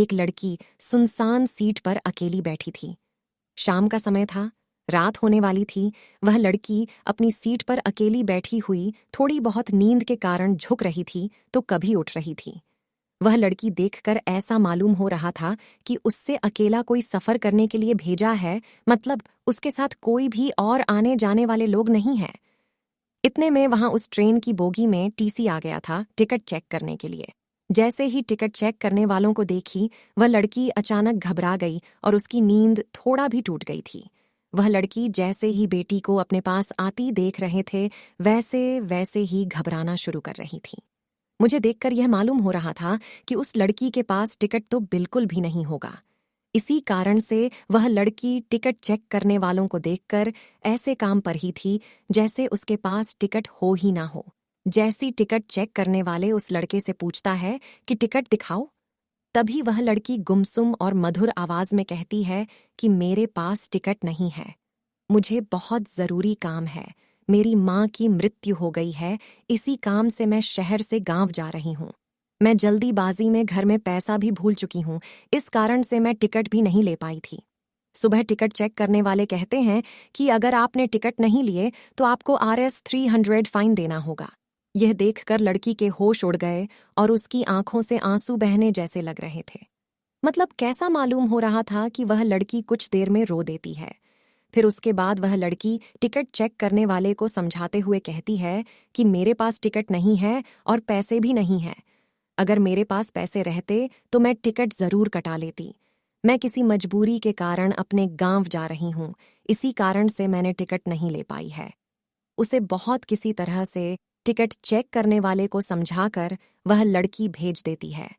एक लड़की सुनसान सीट पर अकेली बैठी थी। शाम का समय था, रात होने वाली थी। वह लड़की अपनी सीट पर अकेली बैठी हुई थोड़ी बहुत नींद के कारण झुक रही थी तो कभी उठ रही थी। वह लड़की देखकर ऐसा मालूम हो रहा था कि उससे अकेला कोई सफर करने के लिए भेजा है, मतलब उसके साथ कोई भी और आने जाने वाले लोग नहीं हैं। इतने में वहां उस ट्रेन की बोगी में टीसी आ गया था टिकट चेक करने के लिए। जैसे ही टिकट चेक करने वालों को देखी, वह लड़की अचानक घबरा गई और उसकी नींद थोड़ा भी टूट गई थी। वह लड़की जैसे ही बेटी को अपने पास आती देख रहे थे, वैसे वैसे ही घबराना शुरू कर रही थी। मुझे देखकर यह मालूम हो रहा था कि उस लड़की के पास टिकट तो बिल्कुल भी नहीं होगा। इसी कारण से वह लड़की टिकट चेक करने वालों को देखकर ऐसे काम पर ही थी जैसे उसके पास टिकट हो ही ना हो। जैसी टिकट चेक करने वाले उस लड़के से पूछता है कि टिकट दिखाओ, तभी वह लड़की गुमसुम और मधुर आवाज में कहती है कि मेरे पास टिकट नहीं है, मुझे बहुत जरूरी काम है, मेरी माँ की मृत्यु हो गई है, इसी काम से मैं शहर से गांव जा रही हूँ। मैं जल्दीबाजी में घर में पैसा भी भूल चुकी हूँ, इस कारण से मैं टिकट भी नहीं ले पाई थी। सुबह टिकट चेक करने वाले कहते हैं कि अगर आपने टिकट नहीं लिए तो आपको RS 300 फाइन देना होगा। यह देखकर लड़की के होश उड़ गए और उसकी आंखों से आंसू बहने जैसे लग रहे थे। मतलब कैसा मालूम हो रहा था कि वह लड़की कुछ देर में रो देती है। फिर उसके बाद वह लड़की टिकट चेक करने वाले को समझाते हुए कहती है कि मेरे पास टिकट नहीं है और पैसे भी नहीं हैं। अगर मेरे पास पैसे रहते तो मैं टिकट जरूर कटा लेती। मैं किसी मजबूरी के कारण अपने गांव जा रही हूँ, इसी कारण से मैंने टिकट नहीं ले पाई है। उसे बहुत किसी तरह से टिकट चेक करने वाले को समझाकर वह लड़की भेज देती है।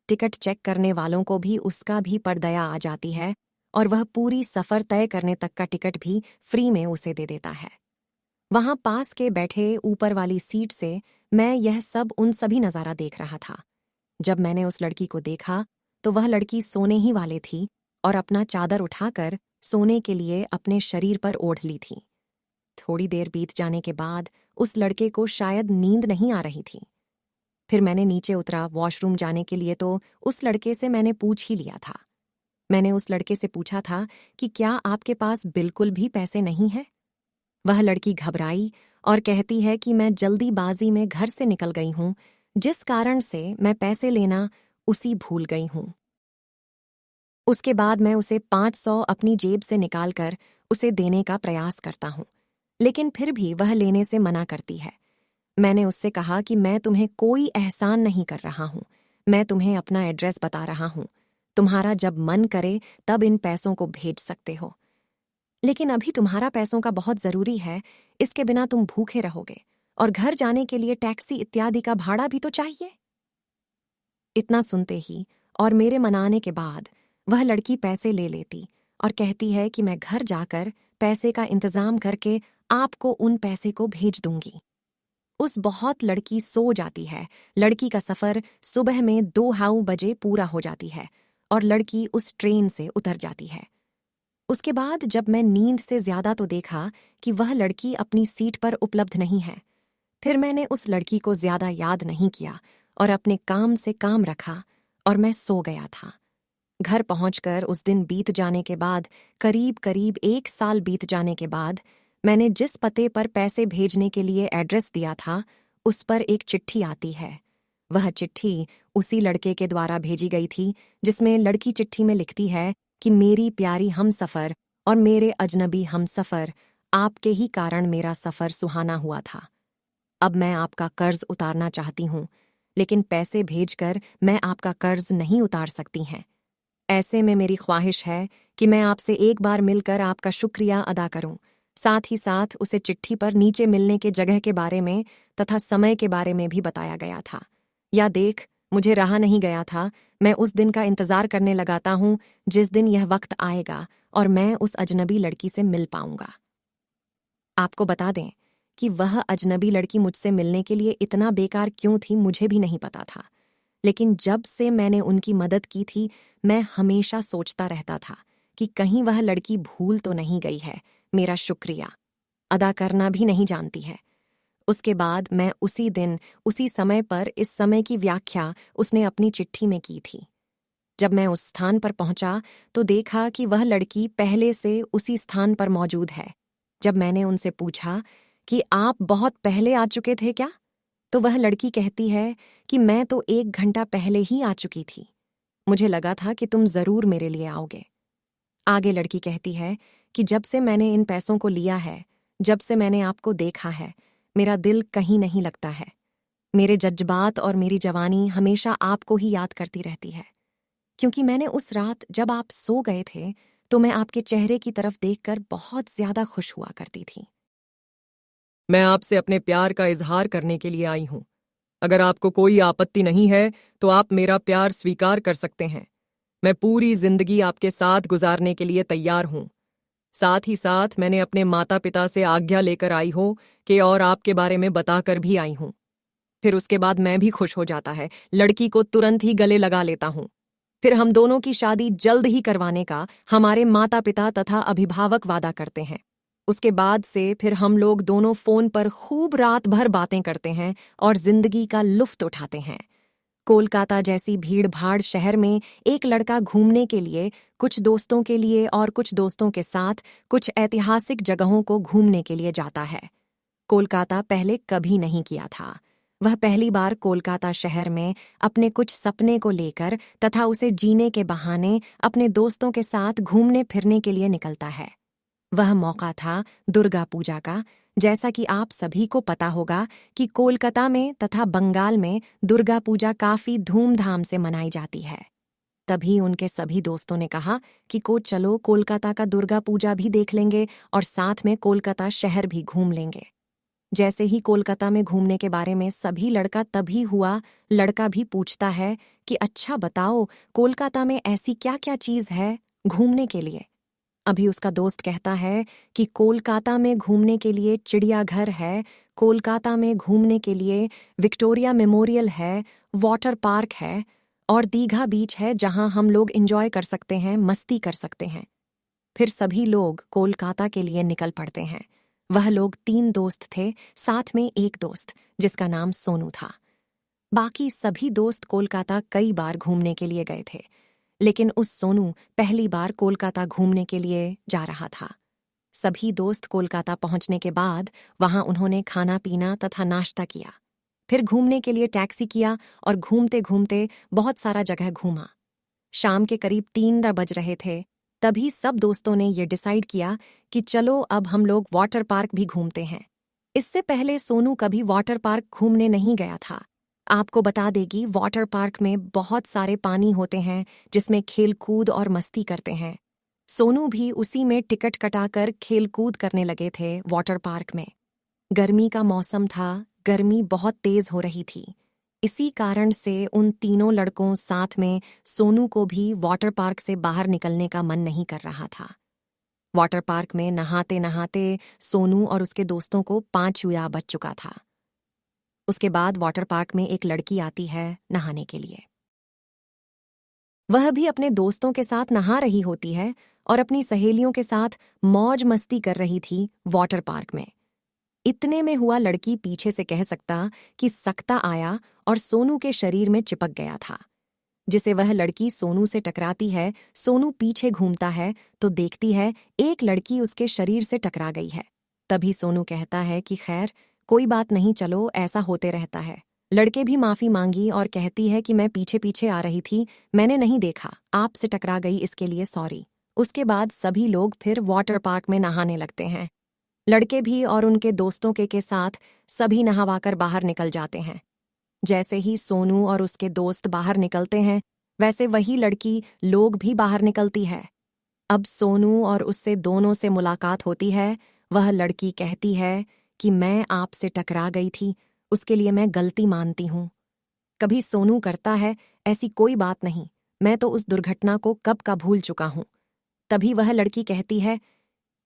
टिकट चेक करने वालों को भी उसका भी पर दया आ जाती है और वह पूरी सफर तय करने तक का टिकट भी फ्री में उसे दे देता है। वहां पास के बैठे ऊपर वाली सीट से मैं यह सब उन सभी नजारा देख रहा था। जब मैंने उस लड़की को देखा तो वह लड़की सोने ही वाले थी और अपना चादर उठाकर सोने के लिए अपने शरीर पर ओढ़ ली थी। थोड़ी देर बीत जाने के बाद उस लड़के को शायद नींद नहीं आ रही थी। फिर मैंने नीचे उतरा वॉशरूम जाने के लिए तो उस लड़के से मैंने पूछ ही लिया था। मैंने उस लड़के से पूछा था कि क्या आपके पास बिल्कुल भी पैसे नहीं हैं? वह लड़की घबराई और कहती है कि मैं जल्दीबाजी में घर से निकल गई हूँ, जिस कारण से मैं पैसे लेना उसी भूल गई हूँ। उसके बाद मैं उसे 500 अपनी जेब से निकालकर उसे देने का प्रयास करता हूँ, लेकिन फिर भी वह लेने से मना करती है। मैंने उससे कहा कि मैं तुम्हें कोई एहसान नहीं कर रहा हूँ, मैं तुम्हें अपना एड्रेस बता रहा हूँ, तुम्हारा जब मन करे तब इन पैसों को भेज सकते हो, लेकिन अभी तुम्हारा पैसों का बहुत जरूरी है, इसके बिना तुम भूखे रहोगे और घर जाने के लिए टैक्सी इत्यादि का भाड़ा भी तो चाहिए। इतना सुनते ही और मेरे मनाने के बाद वह लड़की पैसे ले लेती और कहती है कि मैं घर जाकर पैसे का इंतजाम करके आपको उन पैसे को भेज दूंगी। उस बहुत लड़की सो जाती है। लड़की का सफर सुबह में 2 बजे पूरा हो जाती है और लड़की उस ट्रेन से उतर जाती है। उसके बाद जब मैं नींद से ज्यादा तो देखा कि वह लड़की अपनी सीट पर उपलब्ध नहीं है, फिर मैंने उस लड़की को ज्यादा याद नहीं किया और अपने काम से काम रखा और मैं सो गया था। घर पहुंचकर उस दिन बीत जाने के बाद करीब करीब 1 साल बीत जाने के बाद मैंने जिस पते पर पैसे भेजने के लिए एड्रेस दिया था, उस पर एक चिट्ठी आती है। वह चिट्ठी उसी लड़के के द्वारा भेजी गई थी जिसमें लड़की चिट्ठी में लिखती है कि मेरी प्यारी हमसफर और मेरे अजनबी हमसफर, आपके ही कारण मेरा सफर सुहाना हुआ था। अब मैं आपका कर्ज उतारना चाहती हूँ, लेकिन पैसे भेजकर मैं आपका कर्ज नहीं उतार सकती हैं। ऐसे में मेरी ख्वाहिश है कि मैं आपसे एक बार मिलकर आपका शुक्रिया अदा करूं। साथ ही साथ उसे चिट्ठी पर नीचे मिलने के जगह के बारे में तथा समय के बारे में भी बताया गया था। या देख, मुझे रहा नहीं गया था, मैं उस दिन का इंतजार करने लगाता हूँ जिस दिन यह वक्त आएगा और मैं उस अजनबी लड़की से मिल पाऊंगा। आपको बता दें कि वह अजनबी लड़की मुझसे मिलने के लिए इतना बेकार क्यों थी मुझे भी नहीं पता था, लेकिन जब से मैंने उनकी मदद की थी मैं हमेशा सोचता रहता था कि कहीं वह लड़की भूल तो नहीं गई है, मेरा शुक्रिया अदा करना भी नहीं जानती है। उसके बाद मैं उसी दिन उसी समय पर इस समय की व्याख्या उसने अपनी चिट्ठी में की थी। जब मैं उस स्थान पर पहुंचा तो देखा कि वह लड़की पहले से उसी स्थान पर मौजूद है। जब मैंने उनसे पूछा कि आप बहुत पहले आ चुके थे क्या, तो वह लड़की कहती है कि मैं तो 1 घंटा पहले ही आ चुकी थी। मुझे लगा था कि तुम जरूर मेरे लिए आओगे। आगे लड़की कहती है कि जब से मैंने इन पैसों को लिया है, जब से मैंने आपको देखा है, मेरा दिल कहीं नहीं लगता है। मेरे जज्बात और मेरी जवानी हमेशा आपको ही याद करती रहती है, क्योंकि मैंने उस रात जब आप सो गए थे तो मैं आपके चेहरे की तरफ देखकर बहुत ज्यादा खुश हुआ करती थी। मैं आपसे अपने प्यार का इजहार करने के लिए आई हूं। अगर आपको कोई आपत्ति नहीं है तो आप मेरा प्यार स्वीकार कर सकते हैं। मैं पूरी जिंदगी आपके साथ गुजारने के लिए तैयार हूं। साथ ही साथ मैंने अपने माता पिता से आज्ञा लेकर आई हो कि और आपके बारे में बताकर भी आई हूं। फिर उसके बाद मैं भी खुश हो जाता है, लड़की को तुरंत ही गले लगा लेता हूं। फिर हम दोनों की शादी जल्द ही करवाने का हमारे माता पिता तथा अभिभावक वादा करते हैं। उसके बाद से फिर हम लोग दोनों फोन पर खूब रात भर बातें करते हैं और जिंदगी का लुफ्त उठाते हैं। कोलकाता जैसी भीड़-भाड़ शहर में एक लड़का घूमने के लिए, कुछ दोस्तों के लिए और कुछ दोस्तों के साथ कुछ ऐतिहासिक जगहों को घूमने के लिए जाता है। कोलकाता पहले कभी नहीं किया था। वह पहली बार कोलकाता शहर में अपने कुछ सपने को लेकर तथा उसे जीने के बहाने अपने दोस्तों के साथ घूमने फिरने के लिए निकलता है। वह मौका था दुर्गा पूजा का। जैसा कि आप सभी को पता होगा कि कोलकाता में तथा बंगाल में दुर्गा पूजा काफी धूमधाम से मनाई जाती है। तभी उनके सभी दोस्तों ने कहा कि चलो कोलकाता का दुर्गा पूजा भी देख लेंगे और साथ में कोलकाता शहर भी घूम लेंगे। जैसे ही कोलकाता में घूमने के बारे में सभी लड़का तभी हुआ, लड़का भी पूछता है कि अच्छा बताओ, कोलकाता में ऐसी क्या क्या चीज है घूमने के लिए। अभी उसका दोस्त कहता है कि कोलकाता में घूमने के लिए चिड़ियाघर है, कोलकाता में घूमने के लिए विक्टोरिया मेमोरियल है, वाटर पार्क है और दीघा बीच है जहां हम लोग एंजॉय कर सकते हैं, मस्ती कर सकते हैं। फिर सभी लोग कोलकाता के लिए निकल पड़ते हैं। वह लोग 3 दोस्त थे, साथ में एक दोस्त जिसका नाम सोनू था। बाकी सभी दोस्त कोलकाता कई बार घूमने के लिए गए थे, लेकिन उस सोनू पहली बार कोलकाता घूमने के लिए जा रहा था। सभी दोस्त कोलकाता पहुंचने के बाद वहां उन्होंने खाना पीना तथा नाश्ता किया। फिर घूमने के लिए टैक्सी किया और घूमते घूमते बहुत सारा जगह घूमा। शाम के करीब 3 बज रहे थे। तभी सब दोस्तों ने ये डिसाइड किया कि चलो अब हम लोग वाटर पार्क भी घूमते हैं। इससे पहले सोनू कभी वाटर पार्क घूमने नहीं गया था। आपको बता देगी, वाटर पार्क में बहुत सारे पानी होते हैं जिसमें खेल-कूद और मस्ती करते हैं। सोनू भी उसी में टिकट कटाकर खेल-कूद करने लगे थे वाटर पार्क में। गर्मी का मौसम था, गर्मी बहुत तेज हो रही थी। इसी कारण से उन तीनों लड़कों साथ में सोनू को भी वाटर पार्क से बाहर निकलने का मन नहीं कर रहा था। वाटर पार्क में नहाते नहाते सोनू और उसके दोस्तों को 5 हुआ बज चुका था। उसके बाद वाटर पार्क में एक लड़की आती है नहाने के लिए। वह भी अपने दोस्तों के साथ नहा रही होती है और अपनी सहेलियों के साथ मौज मस्ती कर रही थी वाटर पार्क में। इतने में हुआ लड़की पीछे से कह सकता कि सकता आया और सोनू के शरीर में चिपक गया था, जिसे वह लड़की सोनू से टकराती है। सोनू पीछे घूमता है तो देखती है एक लड़की उसके शरीर से टकरा गई है। तभी सोनू कहता है कि खैर कोई बात नहीं, चलो ऐसा होते रहता है। लड़के भी माफी मांगी और कहती है कि मैं पीछे पीछे आ रही थी, मैंने नहीं देखा, आपसे टकरा गई, इसके लिए सॉरी। उसके बाद सभी लोग फिर वाटर पार्क में नहाने लगते हैं। लड़के भी और उनके दोस्तों के साथ सभी नहावाकर बाहर निकल जाते हैं। जैसे ही सोनू और उसके दोस्त बाहर निकलते हैं, वैसे वही लड़की लोग भी बाहर निकलती है। अब सोनू और उससे दोनों से मुलाकात होती है। वह लड़की कहती है कि मैं आपसे टकरा गई थी, उसके लिए मैं गलती मानती हूँ। कभी सोनू करता है ऐसी कोई बात नहीं, मैं तो उस दुर्घटना को कब का भूल चुका हूँ। तभी वह लड़की कहती है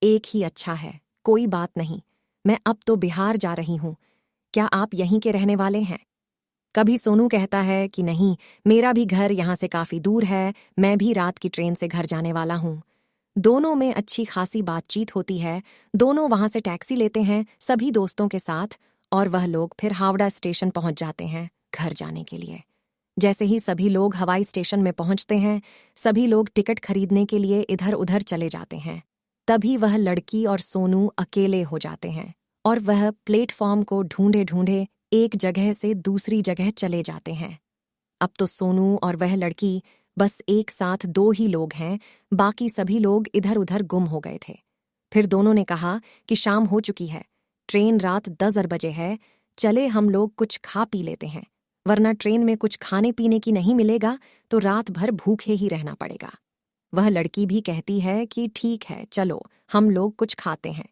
एक ही अच्छा है, कोई बात नहीं, मैं अब तो बिहार जा रही हूँ, क्या आप यहीं के रहने वाले हैं? कभी सोनू कहता है कि नहीं, मेरा भी घर यहाँ से काफी दूर है, मैं भी रात की ट्रेन से घर जाने वाला हूँ। दोनों में अच्छी खासी बातचीत होती है। दोनों वहां से टैक्सी लेते हैं सभी दोस्तों के साथ और वह लोग फिर हावड़ा स्टेशन पहुंच जाते हैं घर जाने के लिए। जैसे ही सभी लोग हवाई स्टेशन में पहुंचते हैं, सभी लोग टिकट खरीदने के लिए इधर उधर चले जाते हैं। तभी वह लड़की और सोनू अकेले हो जाते हैं और वह प्लेटफॉर्म को ढूंढे ढूंढे एक जगह से दूसरी जगह चले जाते हैं। अब तो सोनू और वह लड़की बस एक साथ 2 ही लोग हैं, बाकी सभी लोग इधर उधर गुम हो गए थे। फिर दोनों ने कहा कि शाम हो चुकी है, ट्रेन रात 10 बजे है, चले हम लोग कुछ खा पी लेते हैं, वरना ट्रेन में कुछ खाने पीने की नहीं मिलेगा तो रात भर भूखे ही रहना पड़ेगा। वह लड़की भी कहती है कि ठीक है, चलो हम लोग कुछ खाते हैं।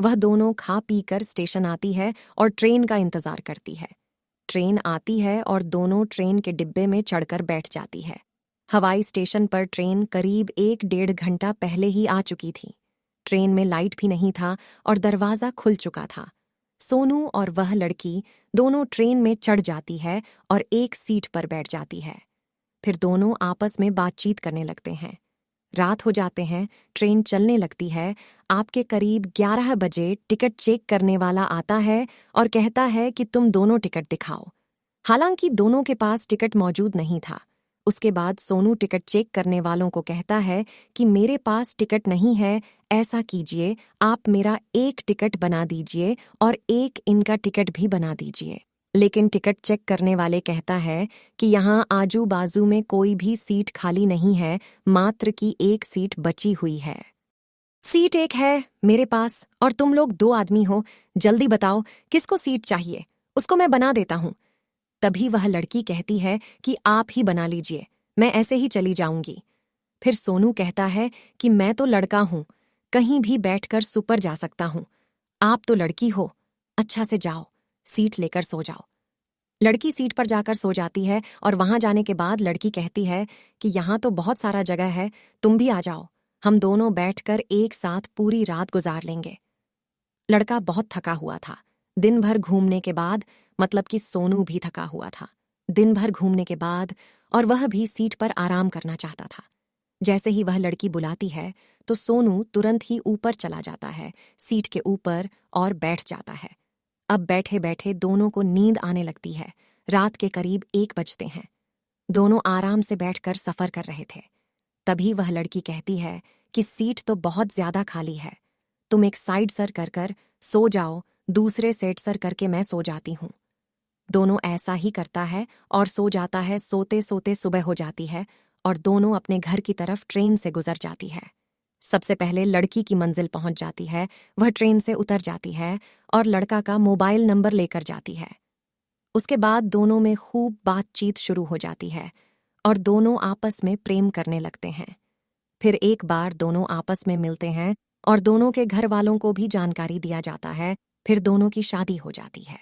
वह दोनों खा पी कर स्टेशन आती है और ट्रेन का इंतजार करती है। ट्रेन आती है और दोनों ट्रेन के डिब्बे में चढ़कर बैठ जाती है। हवाई स्टेशन पर ट्रेन करीब 1-1.5 घंटा पहले ही आ चुकी थी। ट्रेन में लाइट भी नहीं था और दरवाज़ा खुल चुका था। सोनू और वह लड़की दोनों ट्रेन में चढ़ जाती है और एक सीट पर बैठ जाती है। फिर दोनों आपस में बातचीत करने लगते हैं। रात हो जाते हैं, ट्रेन चलने लगती है। आपके करीब 11 बजे टिकट चेक करने वाला आता है और कहता है कि तुम दोनों टिकट दिखाओ। हालांकि दोनों के पास टिकट मौजूद नहीं था। उसके बाद सोनू टिकट चेक करने वालों को कहता है कि मेरे पास टिकट नहीं है, ऐसा कीजिए, आप मेरा एक टिकट बना दीजिए और एक इनका टिकट भी बना दीजिए। लेकिन टिकट चेक करने वाले कहता है कि यहाँ आजू बाजू में कोई भी सीट खाली नहीं है, मात्र की एक सीट बची हुई है। सीट एक है मेरे पास और तुम लोग 2 आदमी हो, जल्दी बताओ किसको सीट चाहिए, उसको मैं बना देता हूँ। तभी वह लड़की कहती है कि आप ही बना लीजिए, मैं ऐसे ही चली जाऊंगी। फिर सोनू कहता है कि मैं तो लड़का हूं, कहीं भी बैठकर सुपर जा सकता हूं, आप तो लड़की हो, अच्छा से जाओ, सीट लेकर सो जाओ। लड़की सीट पर जाकर सो जाती है और वहां जाने के बाद लड़की कहती है कि यहाँ तो बहुत सारा जगह है, तुम भी आ जाओ, हम दोनों बैठकर एक साथ पूरी रात गुजार लेंगे। लड़का बहुत थका हुआ था। दिन भर घूमने के बाद, मतलब कि सोनू भी थका हुआ था। दिन भर घूमने के बाद और वह भी सीट पर आराम करना चाहता था। जैसे ही वह लड़की बुलाती है तो सोनू तुरंत ही ऊपर चला जाता है, सीट के ऊपर, और बैठ जाता है। अब बैठे बैठे दोनों को नींद आने लगती है। रात के करीब 1 बजते हैं। दोनों आराम से बैठकर सफर कर रहे थे। तभी वह लड़की कहती है कि सीट तो बहुत ज्यादा खाली है, तुम एक साइड सर कर कर सो जाओ, दूसरे सेट सर करके मैं सो जाती हूँ। दोनों ऐसा ही करता है और सो जाता है। सोते सोते सुबह हो जाती है और दोनों अपने घर की तरफ ट्रेन से गुजर जाती है। सबसे पहले लड़की की मंजिल पहुंच जाती है। वह ट्रेन से उतर जाती है और लड़का का मोबाइल नंबर लेकर जाती है। उसके बाद दोनों में खूब बातचीत शुरू हो जाती है और दोनों आपस में प्रेम करने लगते हैं। फिर एक बार दोनों आपस में मिलते हैं और दोनों के घर वालों को भी जानकारी दिया जाता है। फिर दोनों की शादी हो जाती है।